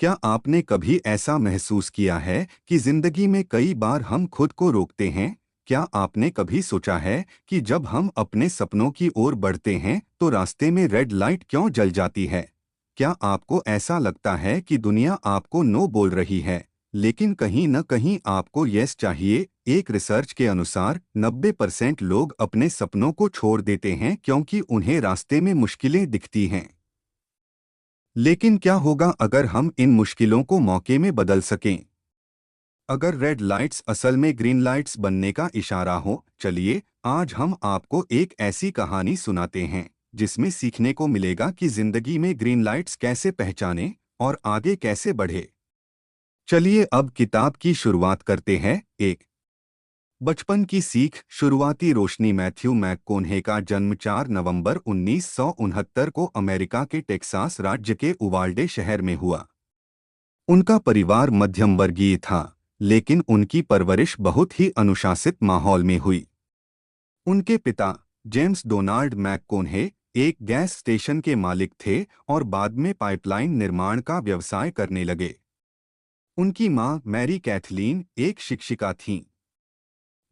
क्या आपने कभी ऐसा महसूस किया है कि जिंदगी में कई बार हम खुद को रोकते हैं? क्या आपने कभी सोचा है कि जब हम अपने सपनों की ओर बढ़ते हैं तो रास्ते में रेड लाइट क्यों जल जाती है? क्या आपको ऐसा लगता है कि दुनिया आपको नो बोल रही है, लेकिन कहीं न कहीं आपको यस चाहिए? एक रिसर्च के अनुसार 90% लोग अपने सपनों को छोड़ देते हैं क्योंकि उन्हें रास्ते में मुश्किलें दिखती हैं। लेकिन क्या होगा अगर हम इन मुश्किलों को मौके में बदल सकें? अगर रेड लाइट्स असल में ग्रीन लाइट्स बनने का इशारा हो, चलिए आज हम आपको एक ऐसी कहानी सुनाते हैं जिसमें सीखने को मिलेगा कि जिंदगी में ग्रीन लाइट्स कैसे पहचानें और आगे कैसे बढ़े। चलिए अब किताब की शुरुआत करते हैं। एक बचपन की सीख, शुरुआती रोशनी। मैथ्यू मैककोन्हे का जन्म 4 नवंबर 1969 को अमेरिका के टेक्सास राज्य के उवाल्डे शहर में हुआ। उनका परिवार मध्यम वर्गीय था, लेकिन उनकी परवरिश बहुत ही अनुशासित माहौल में हुई। उनके पिता जेम्स डोनाल्ड मैककोन्हे एक गैस स्टेशन के मालिक थे और बाद में पाइपलाइन निर्माण का व्यवसाय करने लगे। उनकी मां मैरी कैथलीन एक शिक्षिका थीं।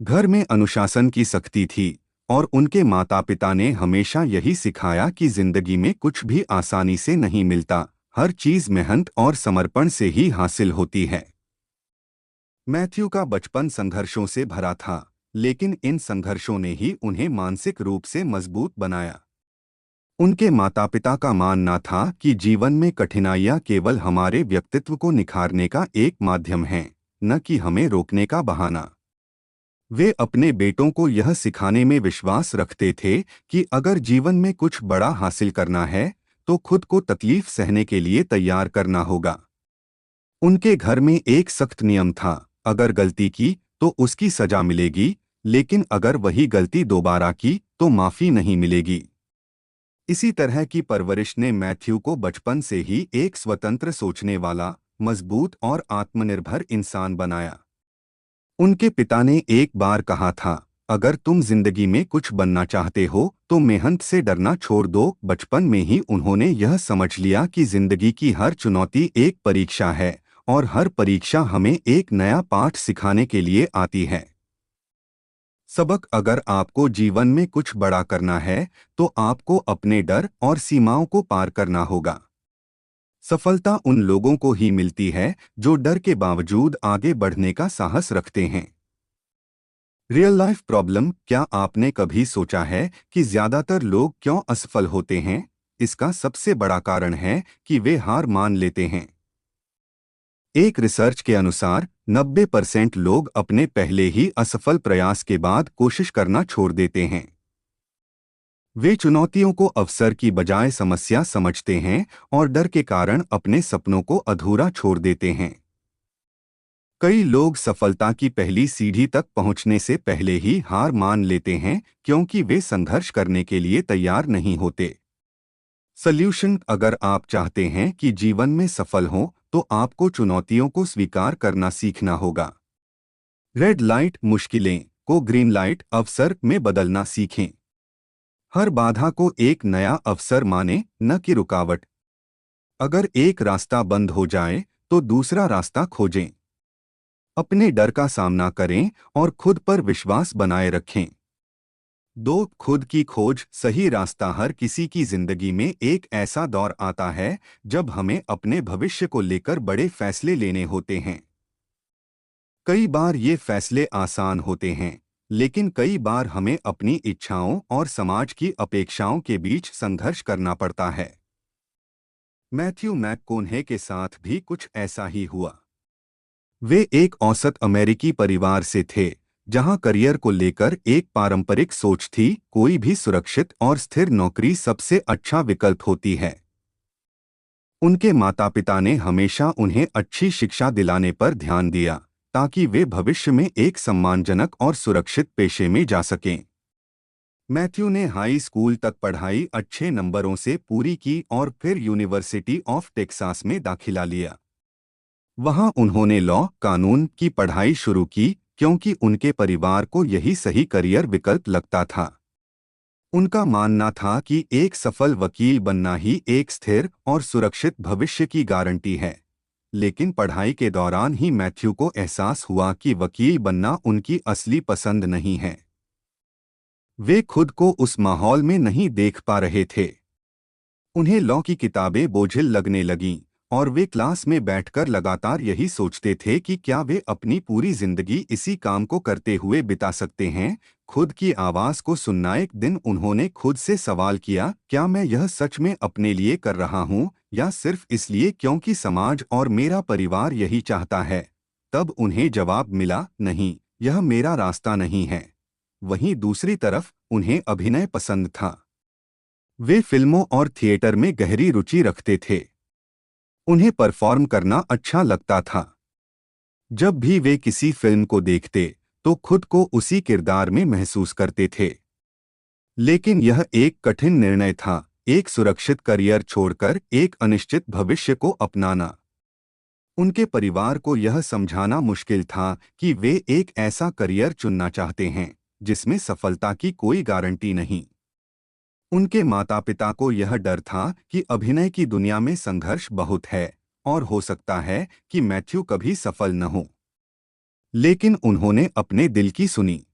घर में अनुशासन की सख्ती थी और उनके माता पिता ने हमेशा यही सिखाया कि जिंदगी में कुछ भी आसानी से नहीं मिलता, हर चीज मेहनत और समर्पण से ही हासिल होती है। मैथ्यू का बचपन संघर्षों से भरा था, लेकिन इन संघर्षों ने ही उन्हें मानसिक रूप से मजबूत बनाया। उनके माता पिता का मानना था कि जीवन में कठिनाइयां केवल हमारे व्यक्तित्व को निखारने का एक माध्यम हैं, न कि हमें रोकने का बहाना। वे अपने बेटों को यह सिखाने में विश्वास रखते थे कि अगर जीवन में कुछ बड़ा हासिल करना है तो खुद को तकलीफ सहने के लिए तैयार करना होगा। उनके घर में एक सख्त नियम था, अगर गलती की तो उसकी सजा मिलेगी, लेकिन अगर वही गलती दोबारा की तो माफी नहीं मिलेगी। इसी तरह की परवरिश ने मैथ्यू को बचपन से ही एक स्वतंत्र सोचने वाला, मजबूत और आत्मनिर्भर इंसान बनाया। उनके पिता ने एक बार कहा था, अगर तुम जिंदगी में कुछ बनना चाहते हो तो मेहनत से डरना छोड़ दो। बचपन में ही उन्होंने यह समझ लिया कि जिंदगी की हर चुनौती एक परीक्षा है और हर परीक्षा हमें एक नया पाठ सिखाने के लिए आती है। सबक, अगर आपको जीवन में कुछ बड़ा करना है तो आपको अपने डर और सीमाओं को पार करना होगा। सफलता उन लोगों को ही मिलती है जो डर के बावजूद आगे बढ़ने का साहस रखते हैं। रियल लाइफ प्रॉब्लम, क्या आपने कभी सोचा है कि ज्यादातर लोग क्यों असफल होते हैं? इसका सबसे बड़ा कारण है कि वे हार मान लेते हैं। एक रिसर्च के अनुसार 90% लोग अपने पहले ही असफल प्रयास के बाद कोशिश करना छोड़ देते हैं। वे चुनौतियों को अवसर की बजाय समस्या समझते हैं और डर के कारण अपने सपनों को अधूरा छोड़ देते हैं। कई लोग सफलता की पहली सीढ़ी तक पहुंचने से पहले ही हार मान लेते हैं क्योंकि वे संघर्ष करने के लिए तैयार नहीं होते। सल्यूशन, अगर आप चाहते हैं कि जीवन में सफल हो तो आपको चुनौतियों को स्वीकार करना सीखना होगा। रेड लाइट मुश्किलें को ग्रीन लाइट अवसर में बदलना सीखें। हर बाधा को एक नया अवसर माने, न कि रुकावट। अगर एक रास्ता बंद हो जाए तो दूसरा रास्ता खोजें। अपने डर का सामना करें और खुद पर विश्वास बनाए रखें। दो, खुद की खोज, सही रास्ता। हर किसी की जिंदगी में एक ऐसा दौर आता है जब हमें अपने भविष्य को लेकर बड़े फैसले लेने होते हैं। कई बार ये फैसले आसान होते हैं, लेकिन कई बार हमें अपनी इच्छाओं और समाज की अपेक्षाओं के बीच संघर्ष करना पड़ता है। मैथ्यू मैककोन्हे के साथ भी कुछ ऐसा ही हुआ। वे एक औसत अमेरिकी परिवार से थे, जहां करियर को लेकर एक पारंपरिक सोच थी, कोई भी सुरक्षित और स्थिर नौकरी सबसे अच्छा विकल्प होती है। उनके माता पिता ने हमेशा उन्हें अच्छी शिक्षा दिलाने पर ध्यान दिया ताकि वे भविष्य में एक सम्मानजनक और सुरक्षित पेशे में जा सकें। मैथ्यू ने हाई स्कूल तक पढ़ाई अच्छे नंबरों से पूरी की और फिर यूनिवर्सिटी ऑफ टेक्सास में दाखिला लिया। वहां उन्होंने लॉ, कानून की पढ़ाई शुरू की क्योंकि उनके परिवार को यही सही करियर विकल्प लगता था। उनका मानना था कि एक सफल वकील बनना ही एक स्थिर और सुरक्षित भविष्य की गारंटी है। लेकिन पढ़ाई के दौरान ही मैथ्यू को एहसास हुआ कि वकील बनना उनकी असली पसंद नहीं है। वे खुद को उस माहौल में नहीं देख पा रहे थे। उन्हें लॉ की किताबें बोझिल लगने लगीं और वे क्लास में बैठकर लगातार यही सोचते थे कि क्या वे अपनी पूरी जिंदगी इसी काम को करते हुए बिता सकते हैं। खुद की आवाज को सुनना। एक दिन उन्होंने खुद से सवाल किया, क्या मैं यह सच में अपने लिए कर रहा हूँ या सिर्फ इसलिए क्योंकि समाज और मेरा परिवार यही चाहता है। तब उन्हें जवाब मिला, नहीं, यह मेरा रास्ता नहीं है। वहीं दूसरी तरफ उन्हें अभिनय पसंद था। वे फिल्मों और थिएटर में गहरी रुचि रखते थे। उन्हें परफॉर्म करना अच्छा लगता था। जब भी वे किसी फिल्म को देखते तो खुद को उसी किरदार में महसूस करते थे। लेकिन यह एक कठिन निर्णय था, एक सुरक्षित करियर छोड़कर एक अनिश्चित भविष्य को अपनाना। उनके परिवार को यह समझाना मुश्किल था कि वे एक ऐसा करियर चुनना चाहते हैं जिसमें सफलता की कोई गारंटी नहीं। उनके माता पिता को यह डर था कि अभिनय की दुनिया में संघर्ष बहुत है और हो सकता है कि मैथ्यू कभी सफल न हो। लेकिन उन्होंने अपने दिल की सुनी।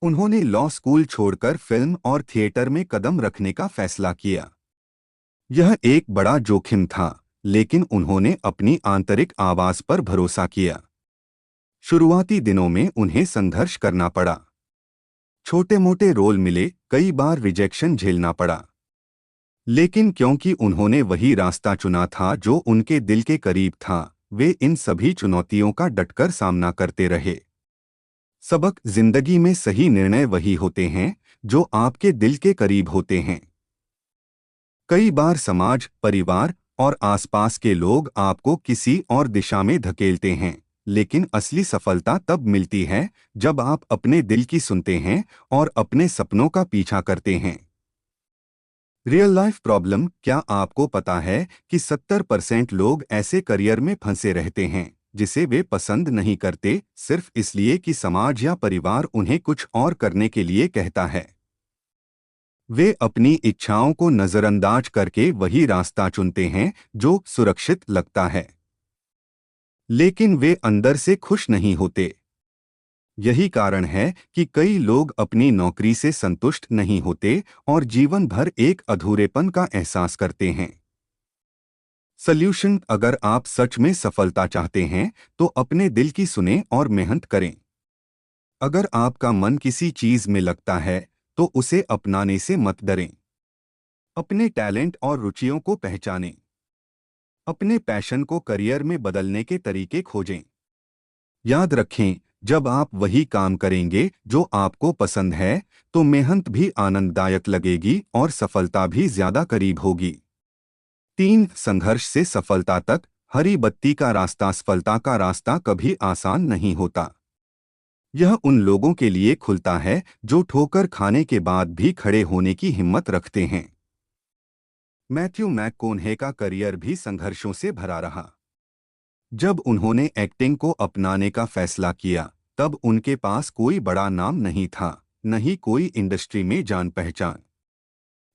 उन्होंने लॉ स्कूल छोड़कर फिल्म और थिएटर में कदम रखने का फैसला किया। यह एक बड़ा जोखिम था, लेकिन उन्होंने अपनी आंतरिक आवाज पर भरोसा किया। शुरुआती दिनों में उन्हें संघर्ष करना पड़ा। छोटे मोटे रोल मिले, कई बार रिजेक्शन झेलना पड़ा। लेकिन क्योंकि उन्होंने वही रास्ता चुना था जो उनके दिल के करीब था, वे इन सभी चुनौतियों का डटकर सामना करते रहे। सबक, जिंदगी में सही निर्णय वही होते हैं जो आपके दिल के करीब होते हैं। कई बार समाज, परिवार और आसपास के लोग आपको किसी और दिशा में धकेलते हैं, लेकिन असली सफलता तब मिलती है जब आप अपने दिल की सुनते हैं और अपने सपनों का पीछा करते हैं। रियल लाइफ प्रॉब्लम, क्या आपको पता है कि 70% लोग ऐसे करियर में फंसे रहते हैं जिसे वे पसंद नहीं करते, सिर्फ इसलिए कि समाज या परिवार उन्हें कुछ और करने के लिए कहता है। वे अपनी इच्छाओं को नजरअंदाज करके वही रास्ता चुनते हैं जो सुरक्षित लगता है, लेकिन वे अंदर से खुश नहीं होते। यही कारण है कि कई लोग अपनी नौकरी से संतुष्ट नहीं होते और जीवन भर एक अधूरेपन का एहसास करते हैं। सल्यूशन, अगर आप सच में सफलता चाहते हैं तो अपने दिल की सुने और मेहनत करें। अगर आपका मन किसी चीज में लगता है तो उसे अपनाने से मत डरें। अपने टैलेंट और रुचियों को पहचानें। अपने पैशन को करियर में बदलने के तरीके खोजें। याद रखें, जब आप वही काम करेंगे जो आपको पसंद है तो मेहनत भी आनंददायक लगेगी और सफलता भी ज्यादा करीब होगी। 3, संघर्ष से सफलता तक। हरी बत्ती का रास्ता, सफलता का रास्ता कभी आसान नहीं होता। यह उन लोगों के लिए खुलता है जो ठोकर खाने के बाद भी खड़े होने की हिम्मत रखते हैं। मैथ्यू मैककोनहे का करियर भी संघर्षों से भरा रहा। जब उन्होंने एक्टिंग को अपनाने का फैसला किया तब उनके पास कोई बड़ा नाम नहीं था, न ही कोई इंडस्ट्री में जान पहचान।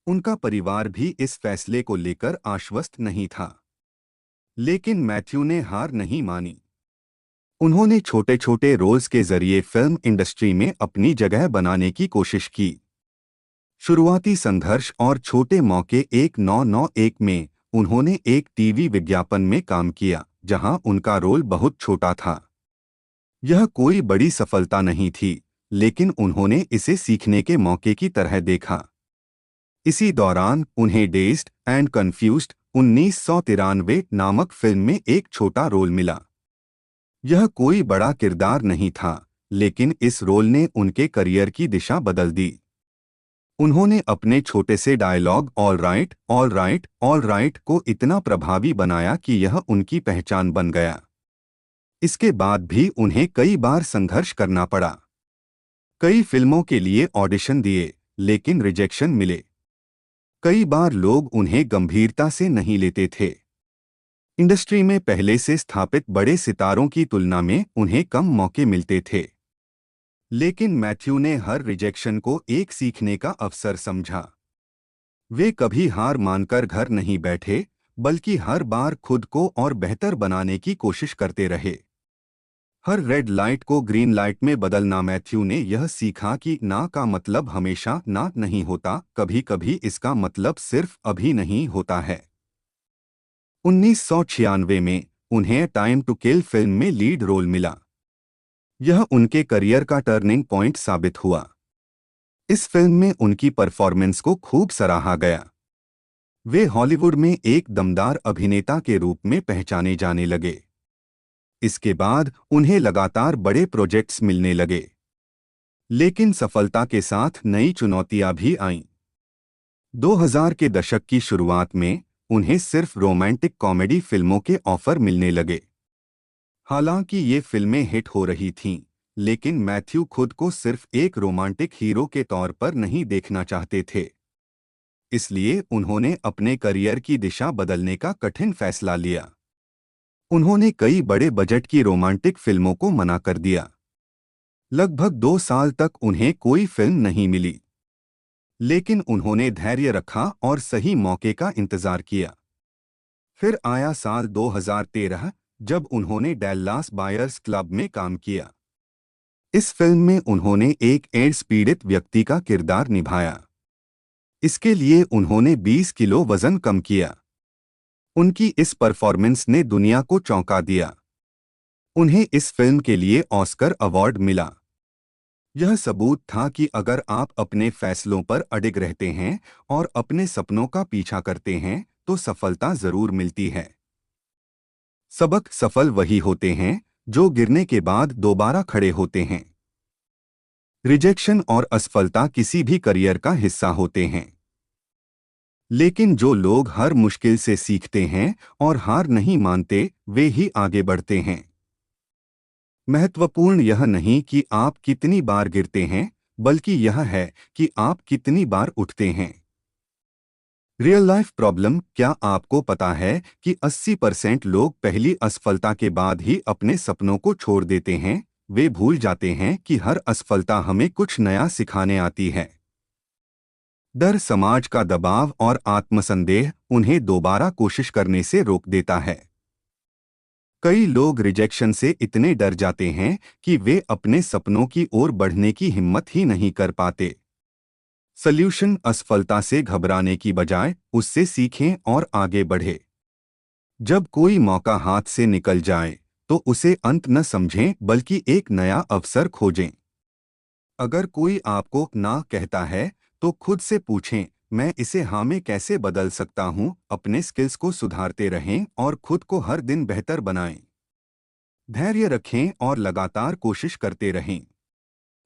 उनका परिवार भी इस फैसले को लेकर आश्वस्त नहीं था। लेकिन मैथ्यू ने हार नहीं मानी। उन्होंने छोटे छोटे रोल्स के जरिए फिल्म इंडस्ट्री में अपनी जगह बनाने की कोशिश की। शुरुआती संघर्ष और छोटे मौके। 1991 में उन्होंने एक टीवी विज्ञापन में काम किया जहां उनका रोल बहुत छोटा था। यह कोई बड़ी सफलता नहीं थी, लेकिन उन्होंने इसे सीखने के मौके की तरह देखा। इसी दौरान उन्हें डेज्ड एंड कंफ्यूज्ड 1993 नामक फिल्म में एक छोटा रोल मिला। यह कोई बड़ा किरदार नहीं था, लेकिन इस रोल ने उनके करियर की दिशा बदल दी। उन्होंने अपने छोटे से dialogue all right, all right, all right को इतना प्रभावी बनाया कि यह उनकी पहचान बन गया। इसके बाद भी उन्हें कई बार संघर्ष करना पड़ा। कई फिल्मों के लिए ऑडिशन दिए, लेकिन रिजेक्शन मिले। कई बार लोग उन्हें गंभीरता से नहीं लेते थे। इंडस्ट्री में पहले से स्थापित बड़े सितारों की तुलना में उन्हें कम मौके मिलते थे। लेकिन मैथ्यू ने हर रिजेक्शन को एक सीखने का अवसर समझा। वे कभी हार मानकर घर नहीं बैठे, बल्कि हर बार खुद को और बेहतर बनाने की कोशिश करते रहे। हर रेड लाइट को ग्रीन लाइट में बदलना। मैथ्यू ने यह सीखा कि ना का मतलब हमेशा ना नहीं होता, कभी कभी इसका मतलब सिर्फ अभी नहीं होता है। 1996 में उन्हें टाइम टू किल फिल्म में लीड रोल मिला। यह उनके करियर का टर्निंग पॉइंट साबित हुआ। इस फिल्म में उनकी परफॉर्मेंस को खूब सराहा गया। वे हॉलीवुड में एक दमदार अभिनेता के रूप में पहचाने जाने लगे। इसके बाद उन्हें लगातार बड़े प्रोजेक्ट्स मिलने लगे, लेकिन सफलता के साथ नई चुनौतियां भी आईं। 2000 के दशक की शुरुआत में उन्हें सिर्फ रोमांटिक कॉमेडी फिल्मों के ऑफर मिलने लगे। हालांकि ये फिल्में हिट हो रही थीं, लेकिन मैथ्यू खुद को सिर्फ एक रोमांटिक हीरो के तौर पर नहीं देखना चाहते थे। इसलिए उन्होंने अपने करियर की दिशा बदलने का कठिन फैसला लिया। उन्होंने कई बड़े बजट की रोमांटिक फिल्मों को मना कर दिया। लगभग 2 साल तक उन्हें कोई फिल्म नहीं मिली, लेकिन उन्होंने धैर्य रखा और सही मौके का इंतजार किया। फिर आया साल 2013, जब उन्होंने डैलास बायर्स क्लब में काम किया। इस फिल्म में उन्होंने एक एड्स पीड़ित व्यक्ति का किरदार निभाया। इसके लिए उन्होंने 20 किलो वजन कम किया। उनकी इस परफॉर्मेंस ने दुनिया को चौंका दिया। उन्हें इस फिल्म के लिए ऑस्कर अवार्ड मिला। यह सबूत था कि अगर आप अपने फैसलों पर अडिग रहते हैं और अपने सपनों का पीछा करते हैं तो सफलता जरूर मिलती है। सबक सफल वही होते हैं जो गिरने के बाद दोबारा खड़े होते हैं। रिजेक्शन और असफलता किसी भी करियर का हिस्सा होते हैं, लेकिन जो लोग हर मुश्किल से सीखते हैं और हार नहीं मानते, वे ही आगे बढ़ते हैं। महत्वपूर्ण यह नहीं कि आप कितनी बार गिरते हैं, बल्कि यह है कि आप कितनी बार उठते हैं। Real life problem. क्या आपको पता है कि 80% लोग पहली असफलता के बाद ही अपने सपनों को छोड़ देते हैं? वे भूल जाते हैं कि हर असफलता हमें कुछ नया सिखाने आती है। डर, समाज का दबाव और आत्मसंदेह उन्हें दोबारा कोशिश करने से रोक देता है। कई लोग रिजेक्शन से इतने डर जाते हैं कि वे अपने सपनों की ओर बढ़ने की हिम्मत ही नहीं कर पाते। सल्यूशन: असफलता से घबराने की बजाय उससे सीखें और आगे बढ़े। जब कोई मौका हाथ से निकल जाए तो उसे अंत न समझें, बल्कि एक नया अवसर खोजें। अगर कोई आपको ना कहता है तो खुद से पूछें, मैं इसे हाँ में कैसे बदल सकता हूँ। अपने स्किल्स को सुधारते रहें और खुद को हर दिन बेहतर बनाएं। धैर्य रखें और लगातार कोशिश करते रहें।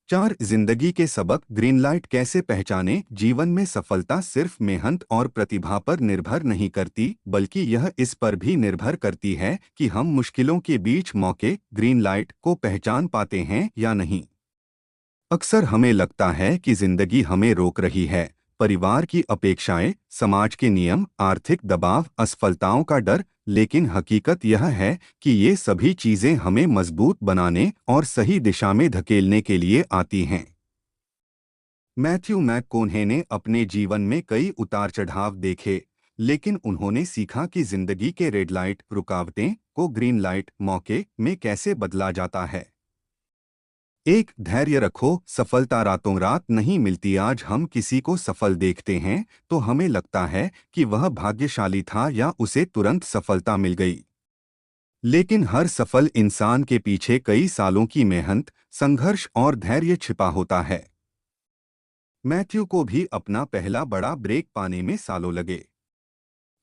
4 जिंदगी के सबक। ग्रीन लाइट कैसे पहचानें? जीवन में सफलता सिर्फ मेहनत और प्रतिभा पर निर्भर नहीं करती, बल्कि यह इस पर भी निर्भर करती है कि हम मुश्किलों के बीच मौके, ग्रीन लाइट, को पहचान पाते हैं या नहीं। अक्सर हमें लगता है कि जिंदगी हमें रोक रही है। परिवार की अपेक्षाएं, समाज के नियम, आर्थिक दबाव, असफलताओं का डर, लेकिन हकीकत यह है कि ये सभी चीजें हमें मजबूत बनाने और सही दिशा में धकेलने के लिए आती हैं। मैथ्यू मैककोन्हे ने अपने जीवन में कई उतार चढ़ाव देखे, लेकिन उन्होंने सीखा कि जिंदगी के रेड लाइट, रुकावटें, को ग्रीन लाइट, मौके, में कैसे बदला जाता है। एक, धैर्य रखो। सफलता रातों रात नहीं मिलती। आज हम किसी को सफल देखते हैं तो हमें लगता है कि वह भाग्यशाली था या उसे तुरंत सफलता मिल गई। लेकिन हर सफल इंसान के पीछे कई सालों की मेहनत, संघर्ष और धैर्य छिपा होता है। मैथ्यू को भी अपना पहला बड़ा ब्रेक पाने में सालों लगे।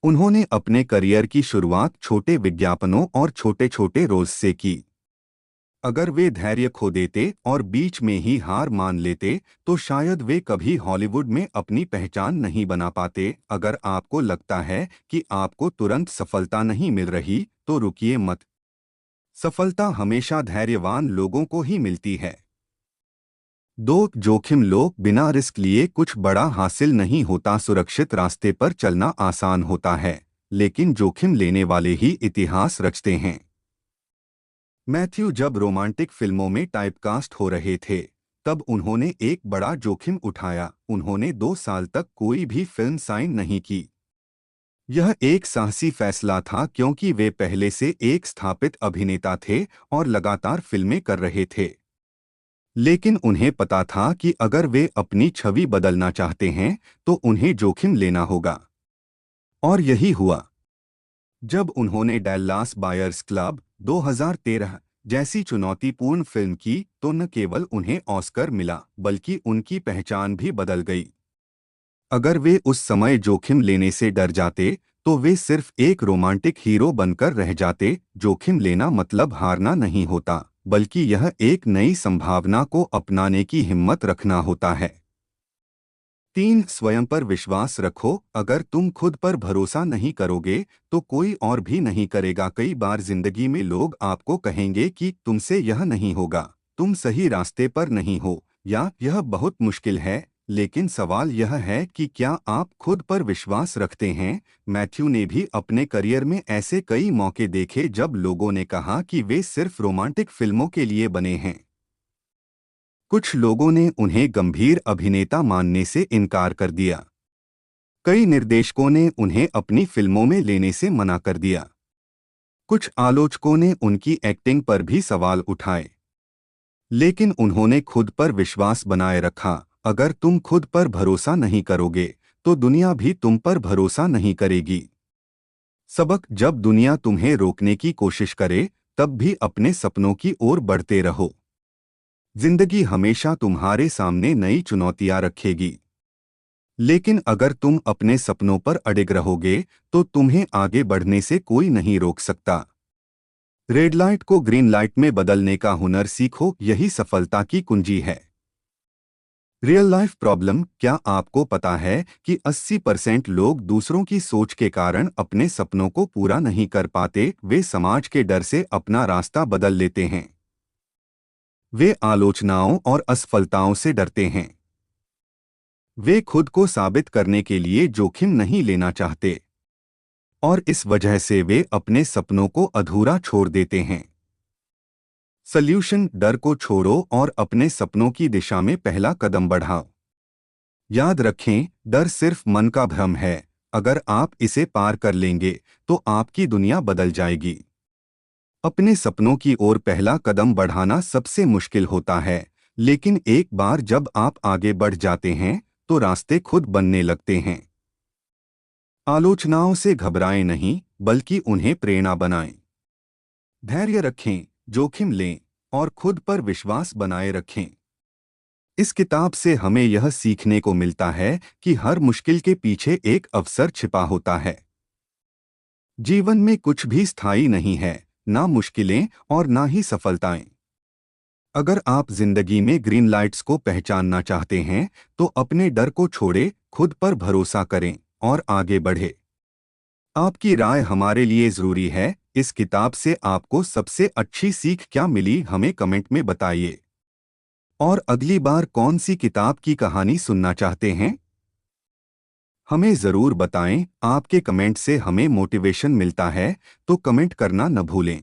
उन्होंने अपने करियर की शुरुआत छोटे विज्ञापनों और छोटे छोटे रोल्स से की। अगर वे धैर्य खो देते और बीच में ही हार मान लेते तो शायद वे कभी हॉलीवुड में अपनी पहचान नहीं बना पाते। अगर आपको लगता है कि आपको तुरंत सफलता नहीं मिल रही तो रुकिए मत। सफलता हमेशा धैर्यवान लोगों को ही मिलती है। 2, जोखिम लो। बिना रिस्क लिए कुछ बड़ा हासिल नहीं होता। सुरक्षित रास्ते पर चलना आसान होता है, लेकिन जोखिम लेने वाले ही इतिहास रचते हैं। मैथ्यू जब रोमांटिक फिल्मों में टाइपकास्ट हो रहे थे, तब उन्होंने एक बड़ा जोखिम उठाया। उन्होंने 2 साल तक कोई भी फिल्म साइन नहीं की। यह एक साहसी फैसला था क्योंकि वे पहले से एक स्थापित अभिनेता थे और लगातार फिल्में कर रहे थे। लेकिन उन्हें पता था कि अगर वे अपनी छवि बदलना चाहते हैं तो उन्हें जोखिम लेना होगा। और यही हुआ। जब उन्होंने डैलास बायर्स क्लब 2013 जैसी चुनौतीपूर्ण फिल्म की तो न केवल उन्हें ऑस्कर मिला बल्कि उनकी पहचान भी बदल गई। अगर वे उस समय जोखिम लेने से डर जाते तो वे सिर्फ एक रोमांटिक हीरो बनकर रह जाते। जोखिम लेना मतलब हारना नहीं होता, बल्कि यह एक नई संभावना को अपनाने की हिम्मत रखना होता है। 3 स्वयं पर विश्वास रखो। अगर तुम खुद पर भरोसा नहीं करोगे तो कोई और भी नहीं करेगा। कई बार जिंदगी में लोग आपको कहेंगे कि तुमसे यह नहीं होगा, तुम सही रास्ते पर नहीं हो, या यह बहुत मुश्किल है। लेकिन सवाल यह है कि क्या आप खुद पर विश्वास रखते हैं। मैथ्यू ने भी अपने करियर में ऐसे कई मौके देखे जब लोगों ने कहा कि वे सिर्फ रोमांटिक फिल्मों के लिए बने हैं। कुछ लोगों ने उन्हें गंभीर अभिनेता मानने से इनकार कर दिया। कई निर्देशकों ने उन्हें अपनी फिल्मों में लेने से मना कर दिया। कुछ आलोचकों ने उनकी एक्टिंग पर भी सवाल उठाए। लेकिन उन्होंने खुद पर विश्वास बनाए रखा। अगर तुम खुद पर भरोसा नहीं करोगे तो दुनिया भी तुम पर भरोसा नहीं करेगी। सबक, जब दुनिया तुम्हें रोकने की कोशिश करे तब भी अपने सपनों की ओर बढ़ते रहो। जिंदगी हमेशा तुम्हारे सामने नई चुनौतियां रखेगी, लेकिन अगर तुम अपने सपनों पर अडिग रहोगे तो तुम्हें आगे बढ़ने से कोई नहीं रोक सकता। रेड लाइट को ग्रीन लाइट में बदलने का हुनर सीखो, यही सफलता की कुंजी है। रियल लाइफ प्रॉब्लम, क्या आपको पता है कि 80% लोग दूसरों की सोच के कारण अपने सपनों को पूरा नहीं कर पाते। वे समाज के डर से अपना रास्ता बदल लेते हैं। वे आलोचनाओं और असफलताओं से डरते हैं। वे खुद को साबित करने के लिए जोखिम नहीं लेना चाहते और इस वजह से वे अपने सपनों को अधूरा छोड़ देते हैं। सल्यूशन, डर को छोड़ो और अपने सपनों की दिशा में पहला कदम बढ़ाओ। याद रखें, डर सिर्फ मन का भ्रम है। अगर आप इसे पार कर लेंगे तो आपकी दुनिया बदल जाएगी। अपने सपनों की ओर पहला कदम बढ़ाना सबसे मुश्किल होता है, लेकिन एक बार जब आप आगे बढ़ जाते हैं तो रास्ते खुद बनने लगते हैं। आलोचनाओं से घबराएं नहीं, बल्कि उन्हें प्रेरणा बनाएं। धैर्य रखें, जोखिम लें और खुद पर विश्वास बनाए रखें। इस किताब से हमें यह सीखने को मिलता है कि हर मुश्किल के पीछे एक अवसर छिपा होता है। जीवन में कुछ भी स्थायी नहीं है, ना मुश्किलें और ना ही सफलताएं। अगर आप जिंदगी में ग्रीन लाइट्स को पहचानना चाहते हैं तो अपने डर को छोड़े, खुद पर भरोसा करें और आगे बढ़े। आपकी राय हमारे लिए जरूरी है। इस किताब से आपको सबसे अच्छी सीख क्या मिली, हमें कमेंट में बताइए। और अगली बार कौन सी किताब की कहानी सुनना चाहते हैं, हमें ज़रूर बताएं। आपके कमेंट से हमें मोटिवेशन मिलता है, तो कमेंट करना न भूलें।